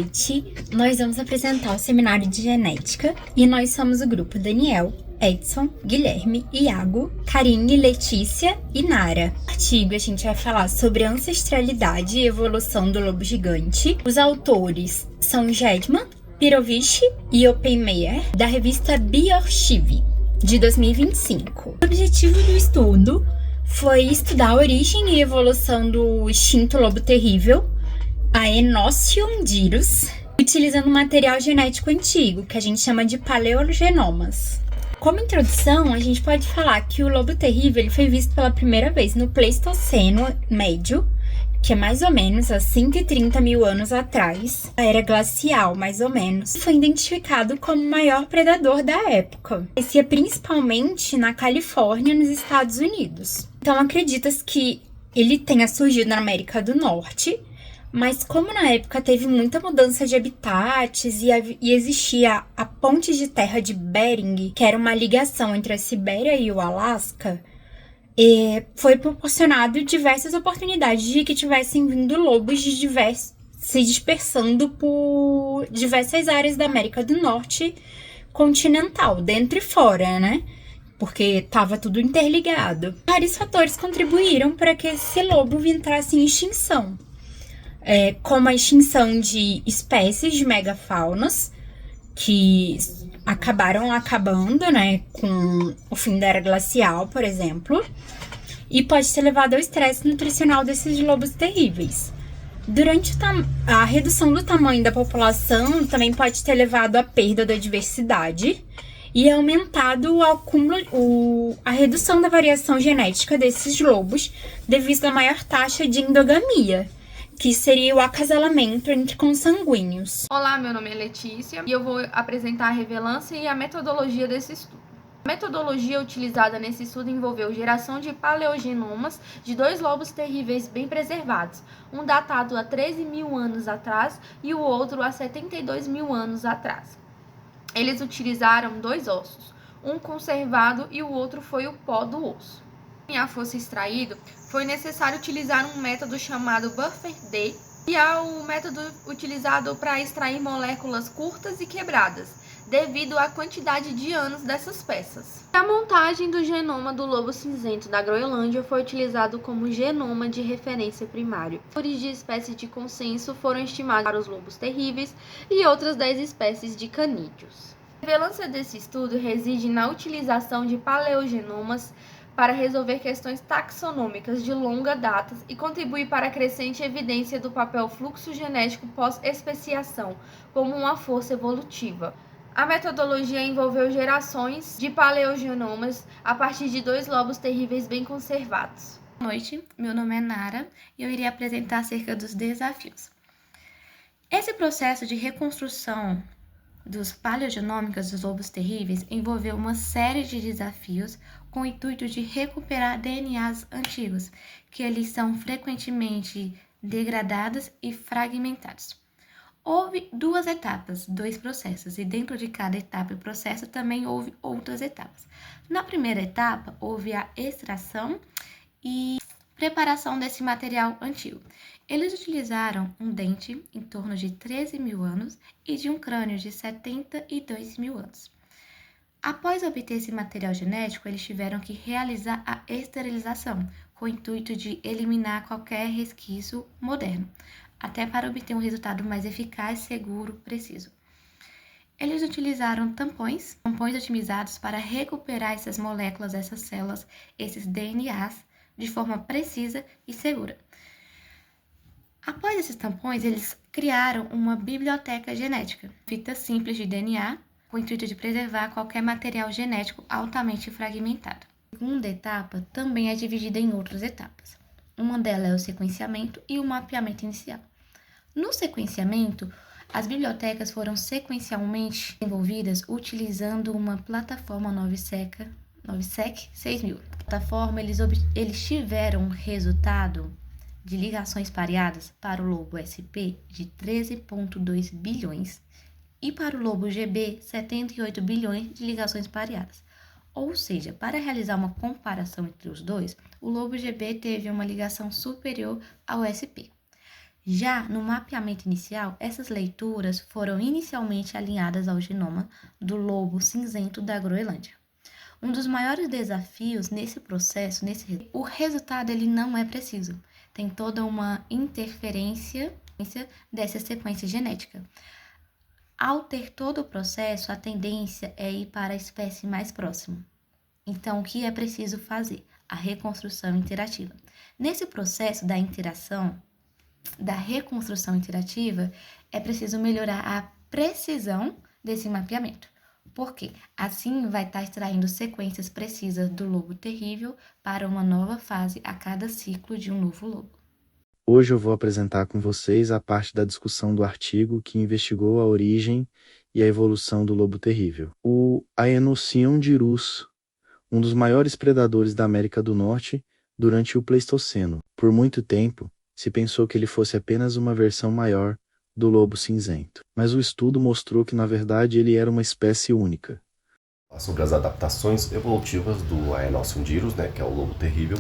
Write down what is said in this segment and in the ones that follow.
Hoje nós vamos apresentar o seminário de genética e nós somos o grupo Daniel, Edson, Guilherme, Iago, Karine, Letícia e Nara. No artigo a gente vai falar sobre ancestralidade e evolução do lobo gigante. Os autores são Jedman, Pirovich e Oppenmeier, da revista Biorchiv, de 2025. O objetivo do estudo foi estudar a origem e evolução do extinto lobo terrível, a Enociondirus, utilizando material genético antigo, que a gente chama de paleogenomas. Como introdução, a gente pode falar que o lobo terrível ele foi visto pela primeira vez no Pleistoceno médio, que é mais ou menos há 130 mil anos atrás, a era glacial, mais ou menos. Foi identificado como o maior predador da época. Aparecia principalmente na Califórnia, nos Estados Unidos. Então acredita-se que ele tenha surgido na América do Norte, mas como na época teve muita mudança de habitats e existia a ponte de terra de Bering, que era uma ligação entre a Sibéria e o Alasca, foi proporcionado diversas oportunidades de que tivessem vindo lobos se dispersando por diversas áreas da América do Norte continental, dentro e fora, né? Porque estava tudo interligado. Vários fatores contribuíram para que esse lobo entrasse em extinção. Como a extinção de espécies de megafaunas, que acabaram acabando, né, com o fim da era glacial, por exemplo, e pode ter levado ao estresse nutricional desses lobos terríveis. Durante a redução do tamanho da população, também pode ter levado à perda da diversidade e aumentado a redução da variação genética desses lobos devido à maior taxa de endogamia, que seria o acasalamento entre consanguíneos. Olá, meu nome é Letícia e eu vou apresentar a relevância e a metodologia desse estudo. A metodologia utilizada nesse estudo envolveu geração de paleogenomas de dois lobos terríveis bem preservados, um datado há 13 mil anos atrás e o outro há 72 mil anos atrás. Eles utilizaram dois ossos, um conservado e o outro foi o pó do osso. Para que o DNA fosse extraído, foi necessário utilizar um método chamado Buffer D, que é o método utilizado para extrair moléculas curtas e quebradas, devido à quantidade de anos dessas peças. A montagem do genoma do lobo cinzento da Groenlândia foi utilizado como genoma de referência primário. Números de espécies de consenso foram estimados para os lobos terríveis e outras 10 espécies de canídeos. A relevância desse estudo reside na utilização de paleogenomas para resolver questões taxonômicas de longa data e contribuir para a crescente evidência do papel fluxo genético pós-especiação como uma força evolutiva. A metodologia envolveu gerações de paleogenomas a partir de dois lobos terríveis bem conservados. Boa noite, meu nome é Nara e eu irei apresentar acerca dos desafios. Esse processo de reconstrução dos paleogenômicas dos lobos terríveis envolveu uma série de desafios com o intuito de recuperar DNAs antigos, que eles são frequentemente degradados e fragmentados. Houve duas etapas, dois processos, e dentro de cada etapa e processo também houve outras etapas. Na primeira etapa, houve a extração e preparação desse material antigo. Eles utilizaram um dente em torno de 13 mil anos e de um crânio de 72 mil anos. Após obter esse material genético, eles tiveram que realizar a esterilização, com o intuito de eliminar qualquer resquício moderno, até para obter um resultado mais eficaz, seguro, preciso. Eles utilizaram tampões otimizados para recuperar essas moléculas, essas células, esses DNAs, de forma precisa e segura. Após esses tampões, eles criaram uma biblioteca genética, fita simples de DNA, com o intuito de preservar qualquer material genético altamente fragmentado. A segunda etapa também é dividida em outras etapas. Uma delas é o sequenciamento e o mapeamento inicial. No sequenciamento, as bibliotecas foram sequencialmente desenvolvidas utilizando uma plataforma Novsec 6000. Na plataforma, eles tiveram um resultado de ligações pareadas para o lobo SP de 13,2 bilhões e para o lobo GB 78 bilhões de ligações pareadas. Ou seja, para realizar uma comparação entre os dois, o lobo GB teve uma ligação superior ao SP. Já no mapeamento inicial, essas leituras foram inicialmente alinhadas ao genoma do lobo cinzento da Groenlândia. Um dos maiores desafios nesse processo, o resultado ele não é preciso. Tem toda uma interferência dessa sequência genética. Ao ter todo o processo, a tendência é ir para a espécie mais próxima. Então, o que é preciso fazer? A reconstrução interativa. Nesse processo da reconstrução interativa, é preciso melhorar a precisão desse mapeamento. Por quê? Assim vai estar extraindo sequências precisas do lobo terrível para uma nova fase a cada ciclo de um novo lobo. Hoje eu vou apresentar com vocês a parte da discussão do artigo que investigou a origem e a evolução do lobo terrível. O Aenocyon-dirus, um dos maiores predadores da América do Norte durante o Pleistoceno. Por muito tempo, se pensou que ele fosse apenas uma versão maior do lobo cinzento, mas o estudo mostrou que, na verdade, ele era uma espécie única. Sobre as adaptações evolutivas do Aenocyon-dirus, que é o lobo terrível,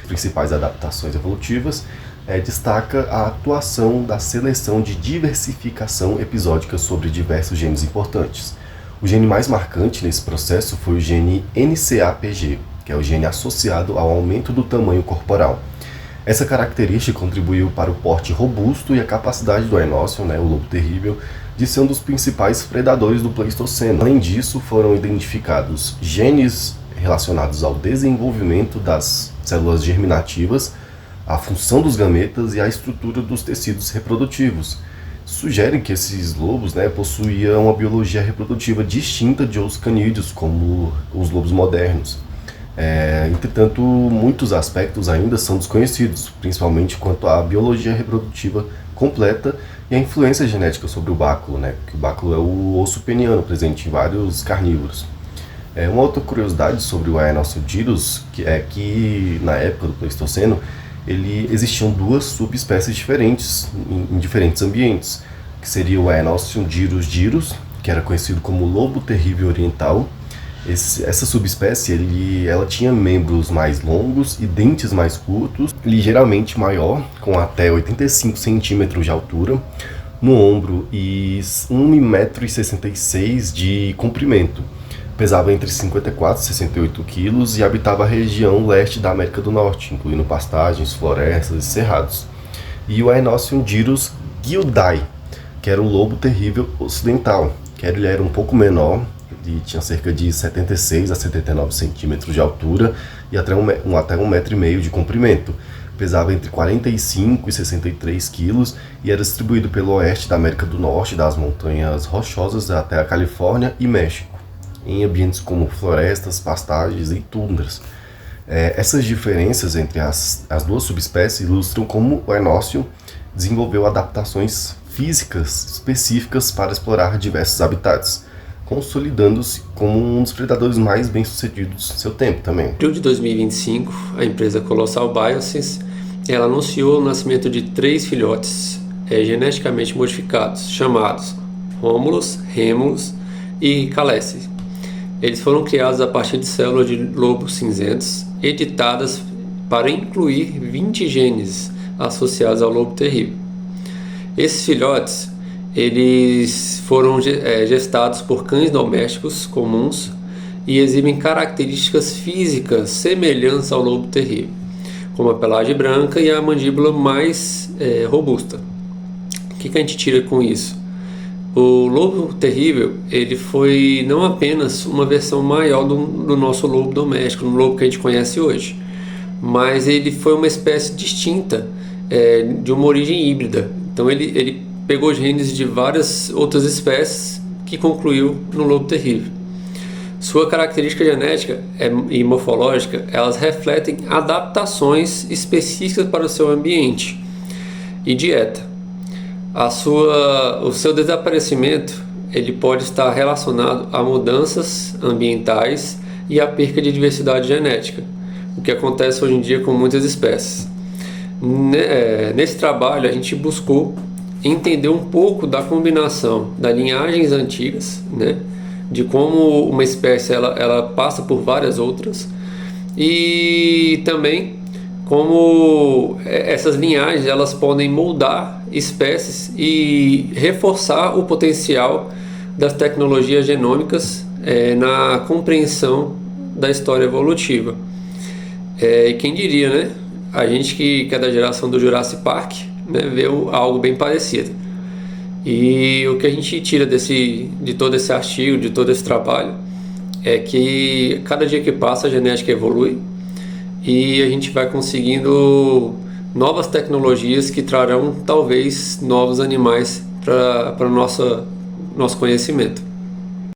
principais adaptações evolutivas, destaca a atuação da seleção de diversificação episódica sobre diversos genes importantes. O gene mais marcante nesse processo foi o gene NCAPG, que é o gene associado ao aumento do tamanho corporal. Essa característica contribuiu para o porte robusto e a capacidade do Aenocyon, o lobo terrível, de ser um dos principais predadores do Pleistoceno. Além disso, foram identificados genes relacionados ao desenvolvimento das células germinativas, à função dos gametas e à estrutura dos tecidos reprodutivos. Sugerem que esses lobos possuíam uma biologia reprodutiva distinta de outros canídeos, como os lobos modernos. Entretanto, muitos aspectos ainda são desconhecidos, principalmente quanto à biologia reprodutiva completa e a influência genética sobre o báculo, que o báculo é o osso peniano presente em vários carnívoros. Uma outra curiosidade sobre o Aenocyon-dirus é que na época do Pleistoceno existiam duas subespécies diferentes em diferentes ambientes, que seria o Aenocyon-dirus, que era conhecido como lobo terrível oriental. Essa subespécie ela tinha membros mais longos e dentes mais curtos, ligeiramente maior, com até 85 centímetros de altura no ombro e 1,66 m de comprimento. Pesava entre 54 e 68 quilos e habitava a região leste da América do Norte, incluindo pastagens, florestas e cerrados. E o Aenocyon-dirus gildai, que era o lobo terrível ocidental, que ele era um pouco menor, tinha cerca de 76 a 79 centímetros de altura e até 1,5 m de comprimento. Pesava entre 45 e 63 quilos e era distribuído pelo oeste da América do Norte, das montanhas rochosas até a Califórnia e México, em ambientes como florestas, pastagens e tundras. Essas diferenças entre as duas subespécies ilustram como o Aenocyon desenvolveu adaptações físicas específicas para explorar diversos habitats, consolidando-se como um dos predadores mais bem-sucedidos do seu tempo também. Em abril de 2025, a empresa Colossal Bioscience ela anunciou o nascimento de 3 filhotes geneticamente modificados, chamados Romulus, Remulus e Calesse. Eles foram criados a partir de células de lobos cinzentos, editadas para incluir 20 genes associados ao lobo terrível. Esses filhotes eles foram gestados por cães domésticos comuns e exibem características físicas semelhantes ao lobo terrível, como a pelagem branca e a mandíbula mais robusta. O que a gente tira com isso? O lobo terrível ele foi não apenas uma versão maior do nosso lobo doméstico, do lobo que a gente conhece hoje, mas ele foi uma espécie distinta de uma origem híbrida. Então ele pegou genes de várias outras espécies que concluiu no lobo terrível. Sua característica genética e morfológica, elas refletem adaptações específicas para o seu ambiente e dieta. O seu desaparecimento ele pode estar relacionado a mudanças ambientais e a perca de diversidade genética, o que acontece hoje em dia com muitas espécies. Nesse trabalho a gente buscou entender um pouco da combinação das linhagens antigas, de como uma espécie ela passa por várias outras, e também como essas linhagens elas podem moldar espécies e reforçar o potencial das tecnologias genômicas na compreensão da história evolutiva. E quem diria, né? A gente que é da geração do Jurassic Park, né, vê algo bem parecido. E o que a gente tira de todo esse artigo, de todo esse trabalho, é que cada dia que passa a genética evolui e a gente vai conseguindo novas tecnologias que trarão talvez novos animais para o nosso conhecimento.